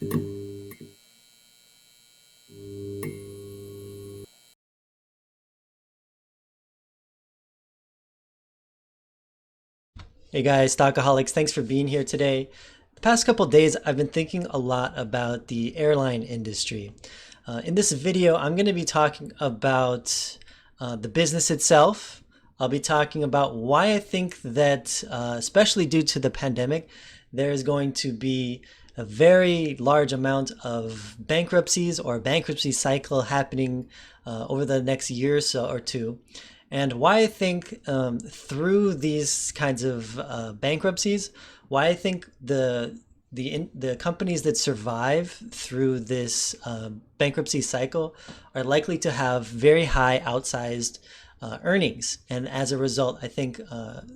Hey guys, Stockaholics, thanks for being here today. The past couple days, I've been thinking a lot about the airline industry. In this video, I'm going to be talking about the business itself. I'll be talking about why I think that, especially due to the pandemic, there is going to be a very large amount of bankruptcies or bankruptcy cycle happening over the next year or so or two. And why I think through these kinds of bankruptcies, why I think the companies that survive through this bankruptcy cycle are likely to have very high outsized earnings. And as a result, I think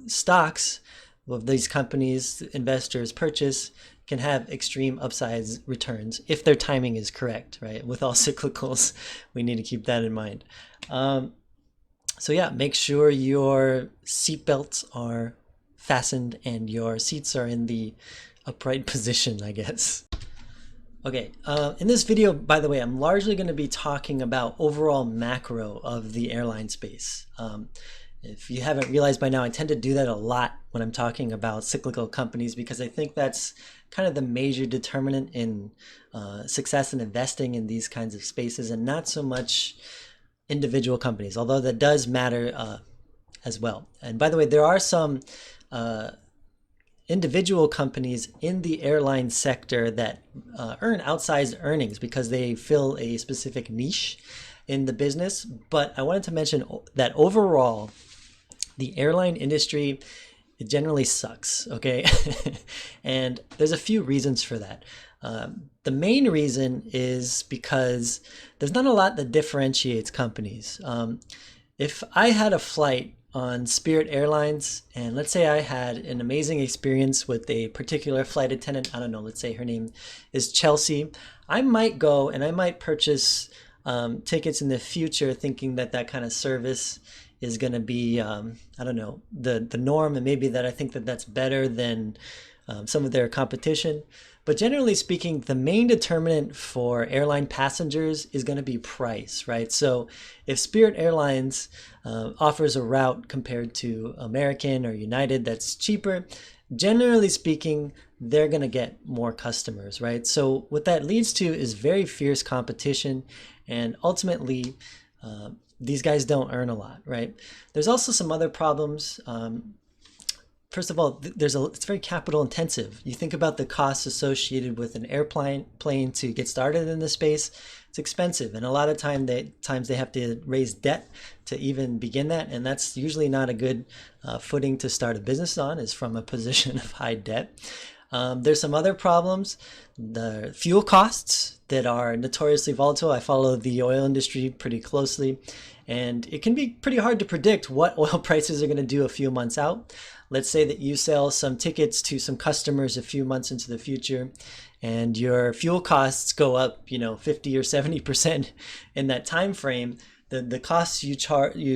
stocks of these companies investors purchase can have extreme upsides returns if their timing is correct, right? With all cyclicals, we need to keep that in mind. So yeah, make sure your seatbelts are fastened and your seats are in the upright position, I guess. Okay, in this video, by the way, I'm largely going to be talking about overall macro of the airline space. If you haven't realized by now, I tend to do that a lot when I'm talking about cyclical companies because I think that's kind of the major determinant in success in investing in these kinds of spaces, and not so much individual companies, although that does matter as well. And by the way, there are some individual companies in the airline sector that earn outsized earnings because they fill a specific niche in the business. But I wanted to mention that overall, the airline industry, it generally sucks, okay? And there's a few reasons for that. The main reason is because there's not a lot that differentiates companies. If I had a flight on Spirit Airlines, and let's say I had an amazing experience with a particular flight attendant, I don't know, let's say her name is Chelsea, I might go and I might purchase tickets in the future thinking that that kind of service is going to be, I don't know, the norm, and maybe that I think that that's better than some of their competition. But generally speaking, the main determinant for airline passengers is going to be price, right? So if Spirit Airlines offers a route compared to American or United that's cheaper, generally speaking, they're going to get more customers, right? So what that leads to is very fierce competition, and ultimately, these guys don't earn a lot, right? There's also some other problems. First of all, it's very capital intensive. You think about the costs associated with an plane to get started in this space. It's expensive, and a lot of times they have to raise debt to even begin that, and that's usually not a good footing to start a business on, is from a position of high debt. There's some other problems. The fuel costs that are notoriously volatile. I follow the oil industry pretty closely, and it can be pretty hard to predict what oil prices are going to do a few months out. Let's say that you sell some tickets to some customers a few months into the future, and your fuel costs go up, 50 or 70% in that time frame. The costs you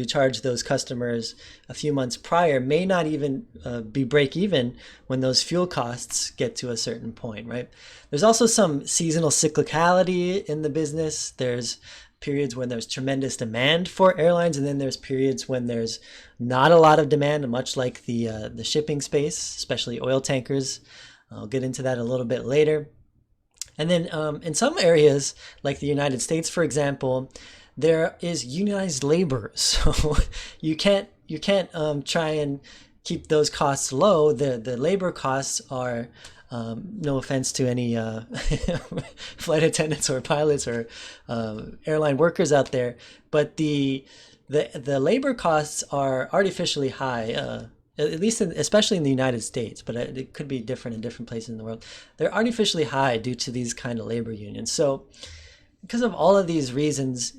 charge those customers a few months prior may not even be break even when those fuel costs get to a certain point, right? There's also some seasonal cyclicality in the business. There's periods when there's tremendous demand for airlines, and then there's periods when there's not a lot of demand, much like the shipping space, especially oil tankers. I'll get into that a little bit later. And then in some areas, like the United States, for example, there is unionized labor, so you can't try and keep those costs low. The labor costs are, no offense to any flight attendants or pilots or airline workers out there, but the labor costs are artificially high. At least especially in the United States, but it could be different in different places in the world. They're artificially high due to these kind of labor unions. So because of all of these reasons,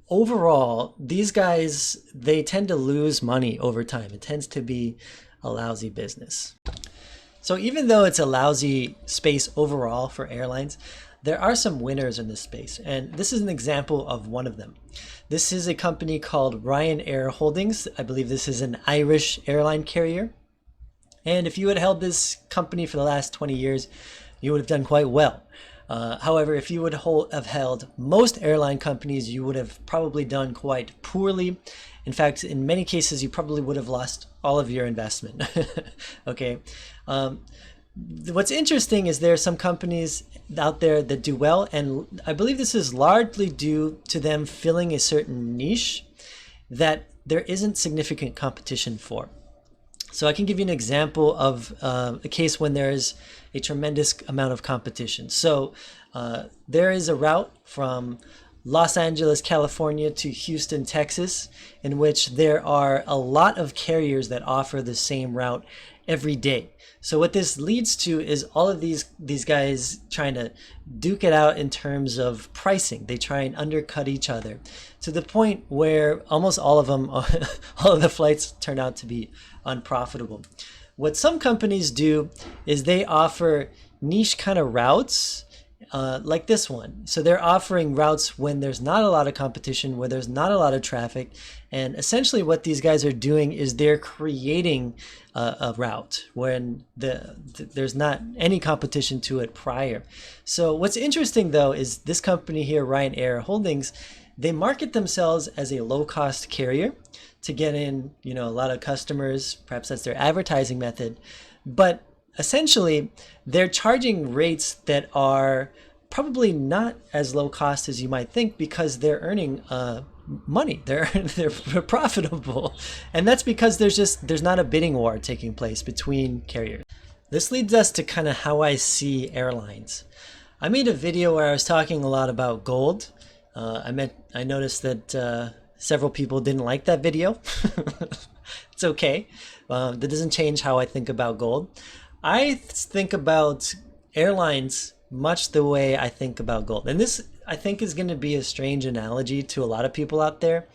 overall, these guys, they tend to lose money over time. It tends to be a lousy business. So even though it's a lousy space overall for airlines, there are some winners in this space, and this is an example of one of them. This is a company called Ryanair Holdings. I believe this is an Irish airline carrier. And if you had held this company for the last 20 years, you would have done quite well. However, if you would have held most airline companies, you would have probably done quite poorly. In fact, in many cases, you probably would have lost all of your investment. Okay. What's interesting is there are some companies out there that do well, and I believe this is largely due to them filling a certain niche that there isn't significant competition for. So I can give you an example of a case when there is a tremendous amount of competition. So there is a route from Los Angeles, California to Houston, Texas, in which there are a lot of carriers that offer the same route every day. So what this leads to is all of these guys trying to duke it out in terms of pricing. They try and undercut each other to the point where almost all of them, all of the flights turn out to be unprofitable. What some companies do is they offer niche kind of routes like this one. So they're offering routes when there's not a lot of competition, where there's not a lot of traffic. And essentially what these guys are doing is they're creating a route when there's not any competition to it prior. So what's interesting though is this company here, Ryanair Holdings, they market themselves as a low-cost carrier to get in, a lot of customers. Perhaps that's their advertising method. But essentially, they're charging rates that are probably not as low cost as you might think, because they're earning money. They're profitable, and that's because there's not a bidding war taking place between carriers. This leads us to kind of how I see airlines. I made a video where I was talking a lot about gold. I noticed that several people didn't like that video. It's okay. That doesn't change how I think about gold. I think about airlines much the way I think about gold. And this, I think, is going to be a strange analogy to a lot of people out there.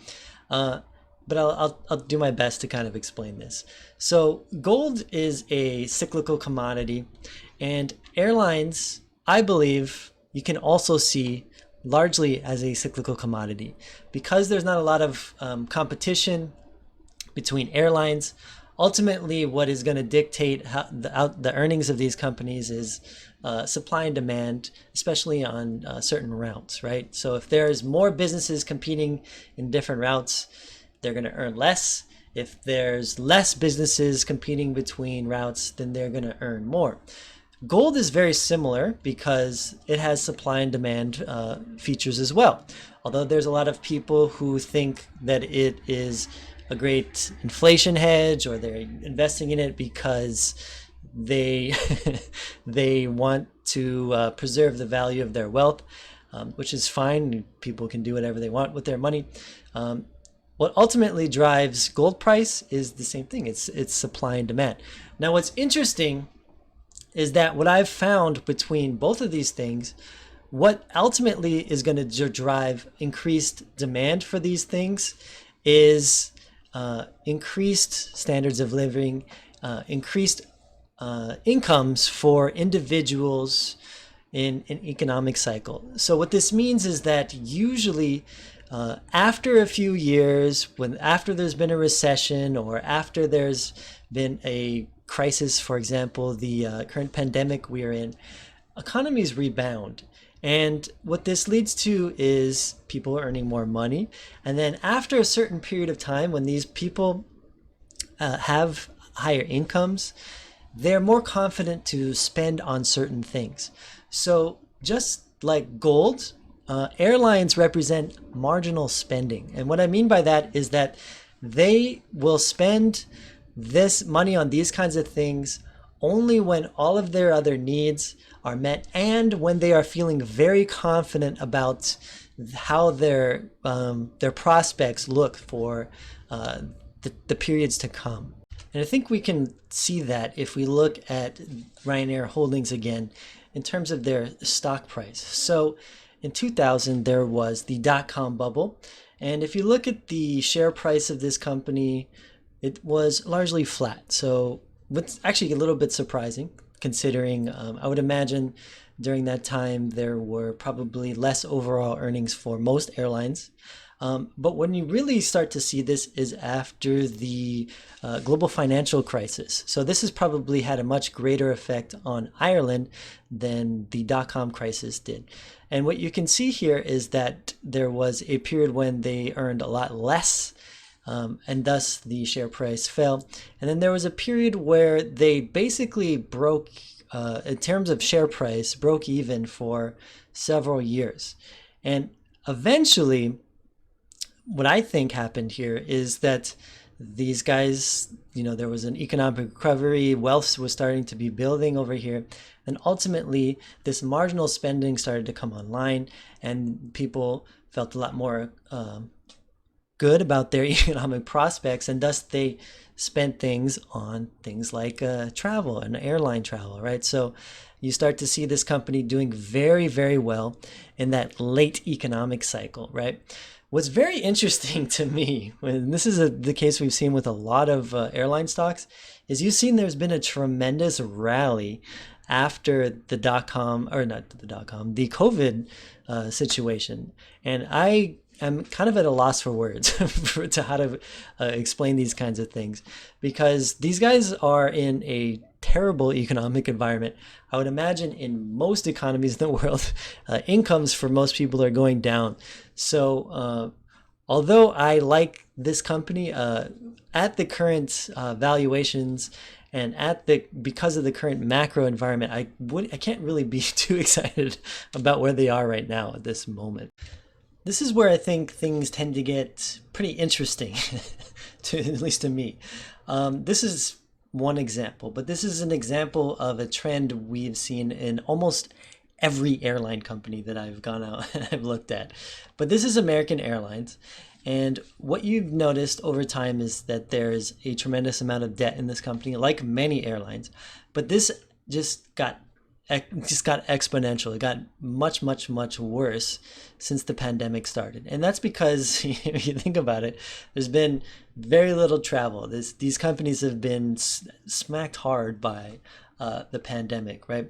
But I'll do my best to kind of explain this. So gold is a cyclical commodity, and airlines, I believe, you can also see largely as a cyclical commodity. Because there's not a lot of competition between airlines, ultimately what is going to dictate how the earnings of these companies is supply and demand, especially on certain routes, right? So if there's more businesses competing in different routes, they're going to earn less. If there's less businesses competing between routes, then they're going to earn more. Gold is very similar because it has supply and demand features as well. Although there's a lot of people who think that it is a great inflation hedge, or they're investing in it because they want to preserve the value of their wealth, which is fine. People can do whatever they want with their money. What ultimately drives gold price is the same thing. It's supply and demand. Now, what's interesting is that what I've found between both of these things, what ultimately is going to drive increased demand for these things is increased standards of living, increased incomes for individuals in an economic cycle. So what this means is that usually after a few years, after there's been a recession, or after there's been a crisis, for example, the current pandemic we're in, economies rebound. And what this leads to is people earning more money. And then after a certain period of time, when these people have higher incomes, they're more confident to spend on certain things. So just like gold, airlines represent marginal spending. And what I mean by that is that they will spend this money on these kinds of things only when all of their other needs are met, and when they are feeling very confident about how their prospects look for the periods to come. And I think we can see that if we look at Ryanair Holdings again in terms of their stock price. So in 2000, there was the dot-com bubble. And if you look at the share price of this company, it was largely flat. So what's actually a little bit surprising, considering I would imagine during that time there were probably less overall earnings for most airlines. But when you really start to see this is after the global financial crisis. So this has probably had a much greater effect on Ireland than the dot-com crisis did. And what you can see here is that there was a period when they earned a lot less, and thus the share price fell. And then there was a period where they basically broke, in terms of share price, broke even for several years. And eventually, what I think happened here is that these guys, there was an economic recovery, wealth was starting to be building over here. And ultimately, this marginal spending started to come online, and people felt a lot more good about their economic prospects, and thus they spent things on things like travel and airline travel, right? So you start to see this company doing very, very well in that late economic cycle, right? What's very interesting to me, and this is the case we've seen with a lot of airline stocks, is you've seen there's been a tremendous rally after the the COVID situation. And I'm kind of at a loss for words to how to explain these kinds of things, because these guys are in a terrible economic environment. I would imagine in most economies in the world, incomes for most people are going down. So although I like this company, at the current valuations and because of the current macro environment, I can't really be too excited about where they are right now at this moment. This is where I think things tend to get pretty interesting, at least to me. This is one example, but this is an example of a trend we've seen in almost every airline company that I've gone out and I've looked at. But this is American Airlines. And what you've noticed over time is that there's a tremendous amount of debt in this company, like many airlines. But this just got exponential. It got much, much, much worse since the pandemic started. And that's because, if you think about it, there's been very little travel. These companies have been smacked hard by the pandemic, right?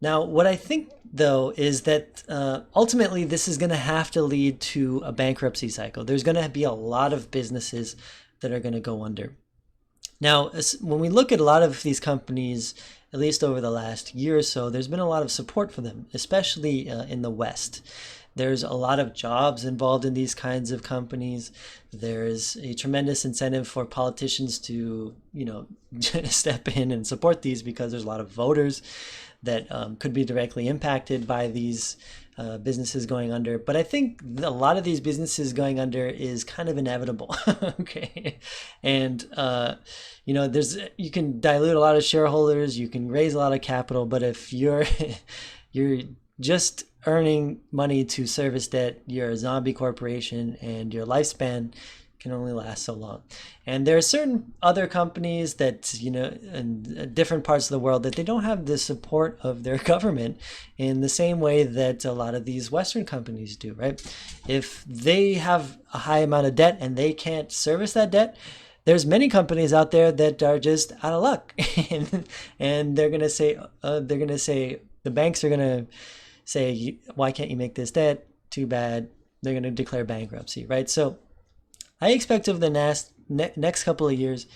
Now, what I think, though, is that ultimately this is going to have to lead to a bankruptcy cycle. There's going to be a lot of businesses that are going to go under. Now, when we look at a lot of these companies, at least over the last year or so, there's been a lot of support for them, especially in the West. There's a lot of jobs involved in these kinds of companies. There's a tremendous incentive for politicians to, step in and support these, because there's a lot of voters that could be directly impacted by these businesses going under. But I think a lot of these businesses going under is kind of inevitable. Okay. And, you can dilute a lot of shareholders, you can raise a lot of capital, but if you're just earning money to service debt, you're a zombie corporation, and your lifespan can only last so long. And there are certain other companies that, in different parts of the world, that they don't have the support of their government in the same way that a lot of these Western companies do, right? If they have a high amount of debt and they can't service that debt, there's many companies out there that are just out of luck. And they're going to say, the banks are going to say, why can't you make this debt? Too bad. They're going to declare bankruptcy, right? So I expect over the next couple of years,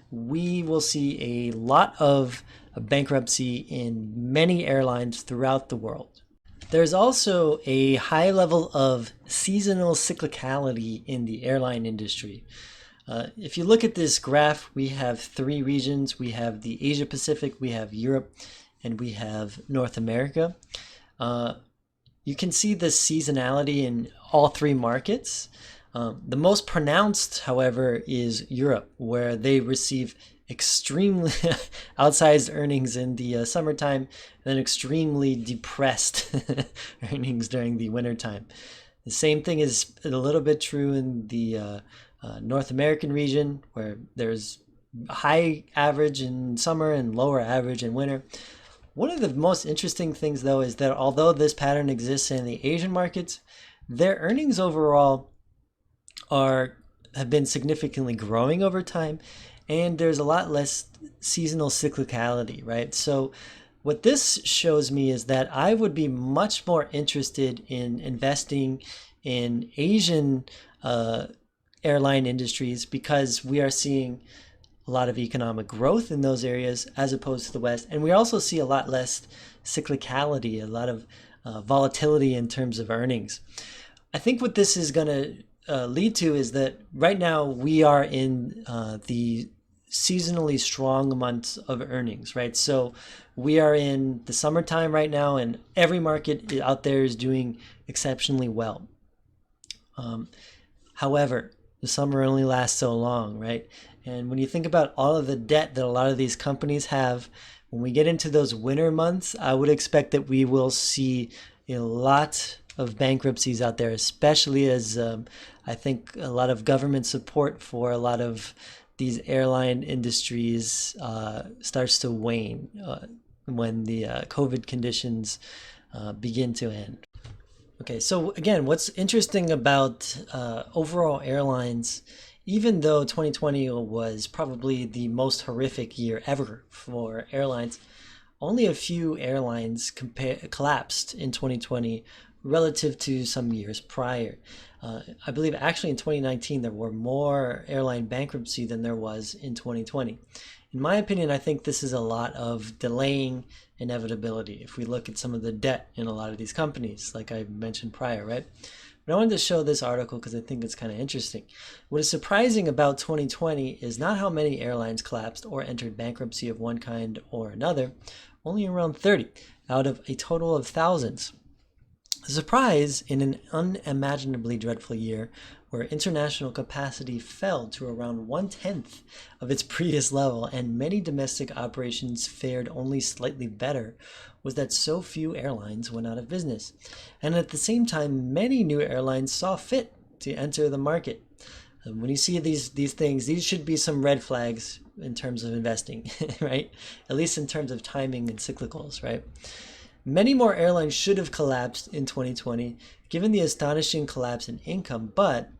we will see a lot of bankruptcy in many airlines throughout the world. There's also a high level of seasonal cyclicality in the airline industry. If you look at this graph, we have three regions. We have the Asia Pacific, we have Europe, and we have North America. You can see the seasonality in all three markets. The most pronounced, however, is Europe, where they receive extremely outsized earnings in the summertime, and then extremely depressed earnings during the wintertime. The same thing is a little bit true in the North American region, where there's high average in summer and lower average in winter. One of the most interesting things, though, is that although this pattern exists in the Asian markets, their earnings overall have been significantly growing over time, and there's a lot less seasonal cyclicality, right? So what this shows me is that I would be much more interested in investing in Asian airline industries because we are seeing a lot of economic growth in those areas as opposed to the West. And we also see a lot less cyclicality, a lot of volatility in terms of earnings. I think what this is going to lead to is that right now we are in the seasonally strong months of earnings, right? So we are in the summertime right now, and every market out there is doing exceptionally well. However, the summer only lasts so long, right? And when you think about all of the debt that a lot of these companies have, when we get into those winter months, I would expect that we will see a lot of bankruptcies out there, especially as I think a lot of government support for a lot of these airline industries starts to wane when the COVID conditions begin to end. Okay, so again, what's interesting about overall airlines, even though 2020 was probably the most horrific year ever for airlines, only a few airlines collapsed in 2020 relative to some years prior. I believe actually in 2019 there were more airline bankruptcy than there was in 2020. In my opinion, I think this is a lot of delaying inevitability. If we look at some of the debt in a lot of these companies, like I mentioned prior, right? But I wanted to show this article because I think it's kind of interesting. What is surprising about 2020 is not how many airlines collapsed or entered bankruptcy of one kind or another, only around 30 out of a total of thousands. The surprise in an unimaginably dreadful year where international capacity fell to around 1/10 of its previous level and many domestic operations fared only slightly better was that so few airlines went out of business. And at the same time, many new airlines saw fit to enter the market. When you see these things, these should be some red flags in terms of investing, right? At least in terms of timing and cyclicals, right? Many more airlines should have collapsed in 2020, given the astonishing collapse in income, but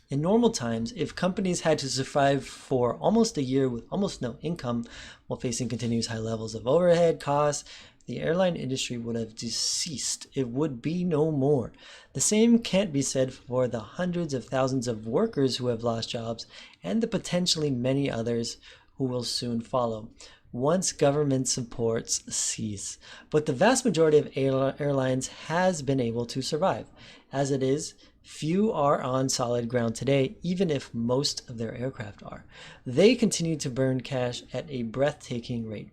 in normal times, if companies had to survive for almost a year with almost no income while facing continuous high levels of overhead costs, the airline industry would have deceased. It would be no more. The same can't be said for the hundreds of thousands of workers who have lost jobs and the potentially many others who will soon follow once government supports cease. But the vast majority of airlines has been able to survive. As it is, few are on solid ground today, even if most of their aircraft are. They continue to burn cash at a breathtaking rate.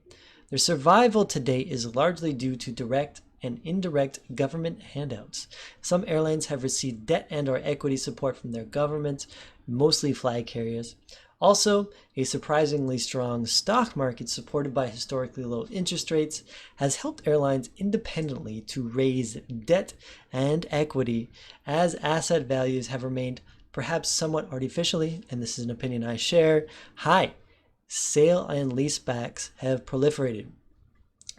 Their survival to date is largely due to direct and indirect government handouts. Some airlines have received debt and/or equity support from their governments, mostly flag carriers. Also, a surprisingly strong stock market supported by historically low interest rates has helped airlines independently to raise debt and equity as asset values have remained, perhaps somewhat artificially, and this is an opinion I share, high. Sale and leasebacks have proliferated.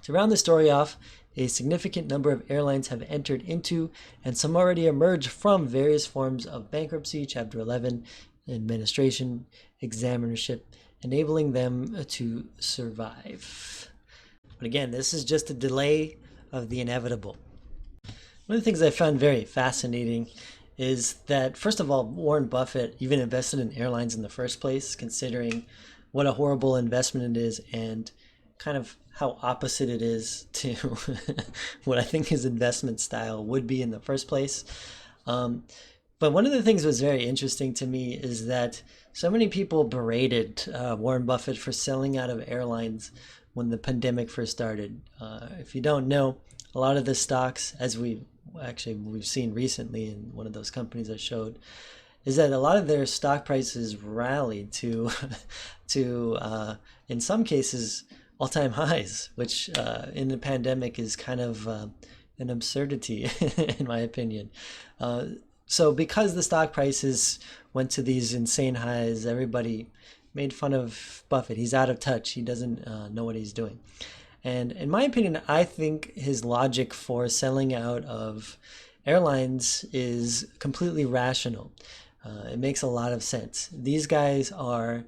To round the story off, a significant number of airlines have entered into and some already emerged from various forms of bankruptcy, Chapter 11, administration, examinership, enabling them to survive. But again, this is just a delay of the inevitable. One of the things I found very fascinating is that, first of all, Warren Buffett even invested in airlines in the first place, considering what a horrible investment it is and kind of how opposite it is to what I think his investment style would be in the first place. But one of the things that was very interesting to me is that so many people berated Warren Buffett for selling out of airlines when the pandemic first started. If you don't know, a lot of the stocks, as we've seen recently in one of those companies I showed, is that a lot of their stock prices rallied to in some cases all-time highs, which in the pandemic is kind of an absurdity in my opinion. So because the stock prices went to these insane highs, everybody made fun of Buffett. He's out of touch. He doesn't know what he's doing. And in my opinion, I think his logic for selling out of airlines is completely rational. It makes a lot of sense. These guys are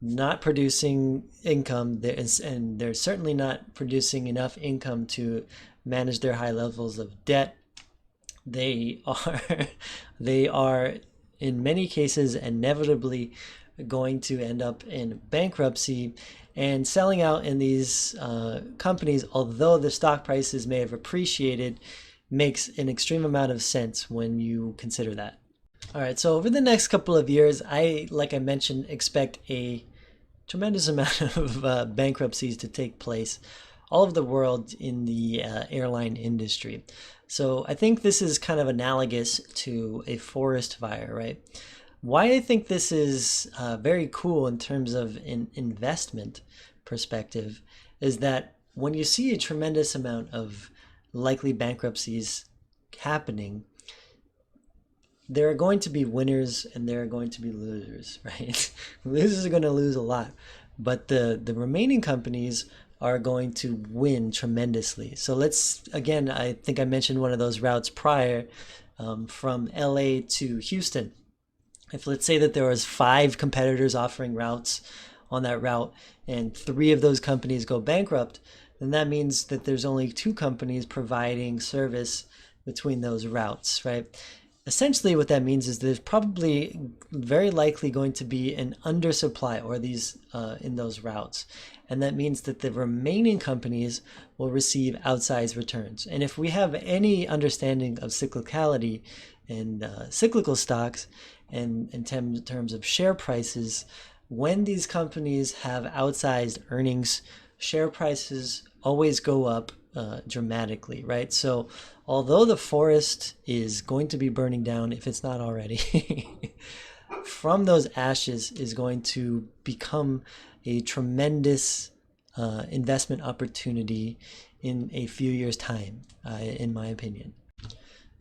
not producing income, and they're certainly not producing enough income to manage their high levels of debt. they are they are in many cases inevitably going to end up in bankruptcy, and selling out in these companies, although the stock prices may have appreciated, makes an extreme amount of sense when you consider that. All right, so over the next couple of years, like I mentioned, expect a tremendous amount of bankruptcies to take place all over the world in the airline industry. So I think this is kind of analogous to a forest fire, right? Why I think this is very cool in terms of an investment perspective is that when you see a tremendous amount of likely bankruptcies happening, there are going to be winners and there are going to be losers, right? Losers are going to lose a lot, but the remaining companies are going to win tremendously. So let's, again, I think I mentioned one of those routes prior, from LA to Houston. If let's say that there was 5 competitors offering routes on that route and 3 of those companies go bankrupt, then that means that there's only 2 companies providing service between those routes, right? Essentially what that means is there's probably very likely going to be an undersupply or these in those routes. And that means that the remaining companies will receive outsized returns. And if we have any understanding of cyclicality and cyclical stocks and in terms of share prices, when these companies have outsized earnings, share prices always go up dramatically, right? So although the forest is going to be burning down, if it's not already, from those ashes is going to become a tremendous investment opportunity in a few years' time, in my opinion.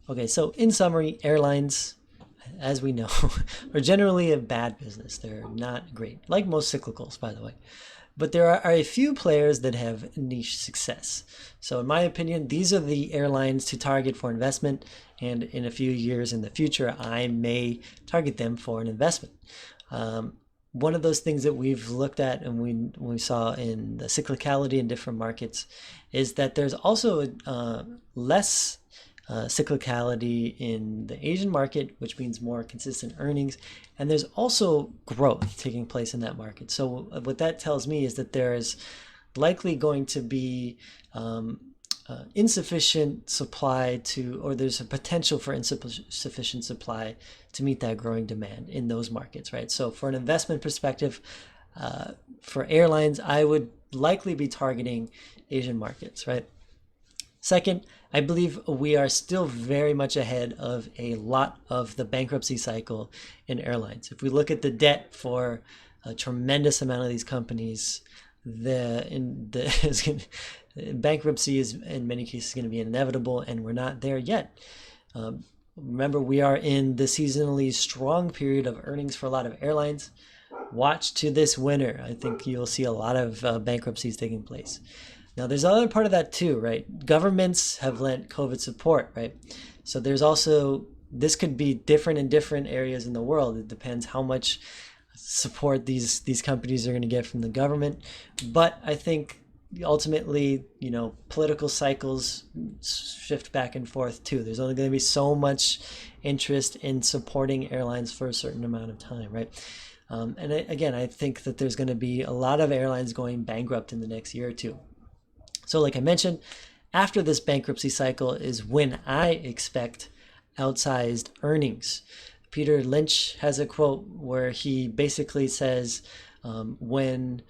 Okay, so in summary, airlines, as we know, are generally a bad business. They're not great, like most cyclicals, by the way. But there are a few players that have niche success. So in my opinion, these are the airlines to target for investment, and in a few years in the future, I may target them for an investment. One of those things that we've looked at and we saw in the cyclicality in different markets is that there's also less cyclicality in the Asian market, which means more consistent earnings. And there's also growth taking place in that market. So what that tells me is that there is likely going to be insufficient supply or there's a potential for insufficient supply to meet that growing demand in those markets, right? So for an investment perspective, for airlines, I would likely be targeting Asian markets, right? Second, I believe we are still very much ahead of a lot of the bankruptcy cycle in airlines. If we look at the debt for a tremendous amount of these companies, bankruptcy is in many cases going to be inevitable, and we're not there yet. Remember, we are in the seasonally strong period of earnings for a lot of airlines. Watch to this winter. I think you'll see a lot of bankruptcies taking place. Now, there's another part of that too, right? Governments have lent COVID support, right? So there's also, this could be different in different areas in the world. It depends how much support these companies are going to get from the government. But I think ultimately, political cycles shift back and forth too. There's only going to be so much interest in supporting airlines for a certain amount of time, right? Again, I think that there's going to be a lot of airlines going bankrupt in the next year or two. So like I mentioned, after this bankruptcy cycle is when I expect outsized earnings. Peter Lynch has a quote where he basically says when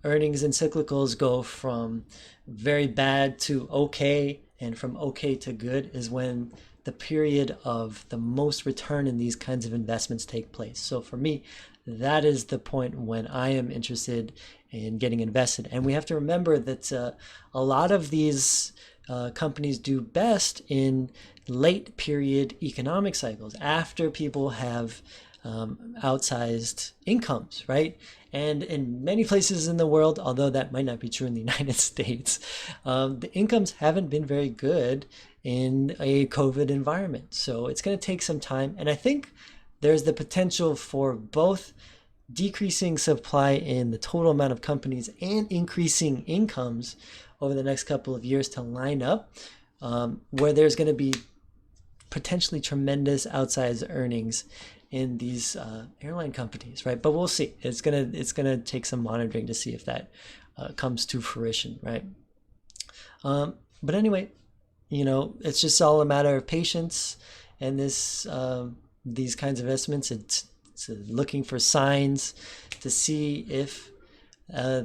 earnings and cyclicals go from very bad to okay and from okay to good is when the period of the most return in these kinds of investments take place. So for me, that is the point when I am interested in getting invested. And we have to remember that a lot of these companies do best in late period economic cycles after people have outsized incomes, right? And in many places in the world, although that might not be true in the United States, the incomes haven't been very good in a COVID environment. So it's going to take some time. And I think there's the potential for both decreasing supply in the total amount of companies and increasing incomes over the next couple of years to line up, where there's going to be potentially tremendous outsized earnings in these airline companies, right? But we'll see. It's gonna take some monitoring to see if that comes to fruition, right? But anyway, it's just all a matter of patience, and these kinds of investments. It's looking for signs to see if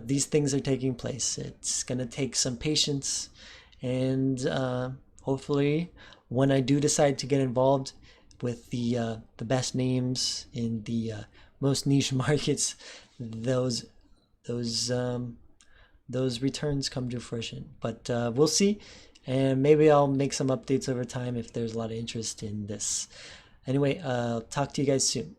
these things are taking place. It's gonna take some patience, and hopefully, when I do decide to get involved with the best names in the most niche markets, those those those returns come to fruition. But we'll see, and maybe I'll make some updates over time if there's a lot of interest in this. Anyway, talk to you guys soon.